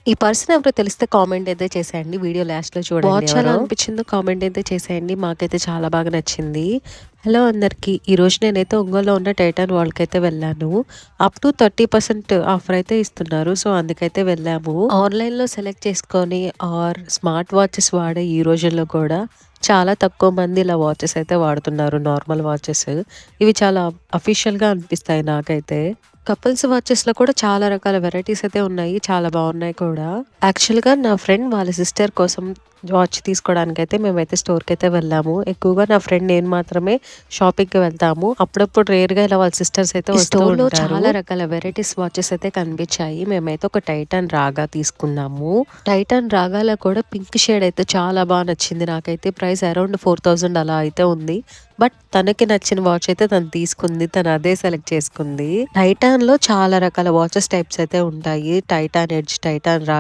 ఈ పర్సన్ ఎవరో తెలిస్తే కామెంట్ అయితే చేసేయండి. వీడియో లాస్ట్‌లో చూడండి వాచ్ ఎలా ఎవరో. అనిపించిందో కామెంట్ అయితే చేసేయండి. మాకైతే చాలా బాగా నచ్చింది. హలో అందరికీ. ఈరోజు నేనైతే ఒంగోలులో ఉన్న టైటాన్ వరల్డ్‌కైతే వెళ్ళాను. అప్ టు 30% ఆఫర్ అయితే ఇస్తున్నారు. సో, అందుకైతే వెళ్ళాము. ఆన్‌లైన్‌లో సెలెక్ట్ చేసుకొని స్మార్ట్ వాచెస్ వాడే ఈ రోజుల్లో కూడా చాలా తక్కువ మంది ఇలా వాచెస్ అయితే వాడుతున్నారు. Normal watches. ఇవి చాలా అఫీషియల్‌గా అనిపిస్తాయి నాకైతే. కపుల్స్ వాచెస్‌లో కూడా చాలా రకాల వెరైటీస్ అయితే ఉన్నాయి. చాలా బాగున్నాయి కూడా. యాక్చువల్‌గా నా ఫ్రెండ్ వాళ్ళ సిస్టర్ కోసం వాచ్ తీసుకోవడానికైతే మేమైతే స్టోర్‌కైతే వెళ్ళాము. ఎక్కువగా నా ఫ్రెండ్ నేను మాత్రమే షాపింగ్‌కి వెళ్తాము. అప్పుడప్పుడు రేర్‌గా ఇలా వాళ్ళ సిస్టర్స్ అయితే వస్తూ స్టోర్‌లో ఉంటారు. చాలా రకాల వెరైటీస్ వాచెస్ అయితే కనిపించాయి. మేమైతే ఒక టైటాన్ రాగా తీసుకున్నాము. టైటాన్ రాగాలో కూడా పింక్ షేడ్ అయితే చాలా బాగా నచ్చింది నాకైతే. ప్రైస్ అరౌండ్ 4000 అలా అయితే ఉంది. బట్ తనకి నచ్చిన వాచ్ అయితే తను తీసుకుంది. తను అదే సెలెక్ట్ చేసుకుంది. టైటాన్‌లో చాలా రకాల వాచెస్ టైప్స్ అయితే ఉంటాయి. టైటాన్ ఎడ్జ్, టైటాన్ రాగా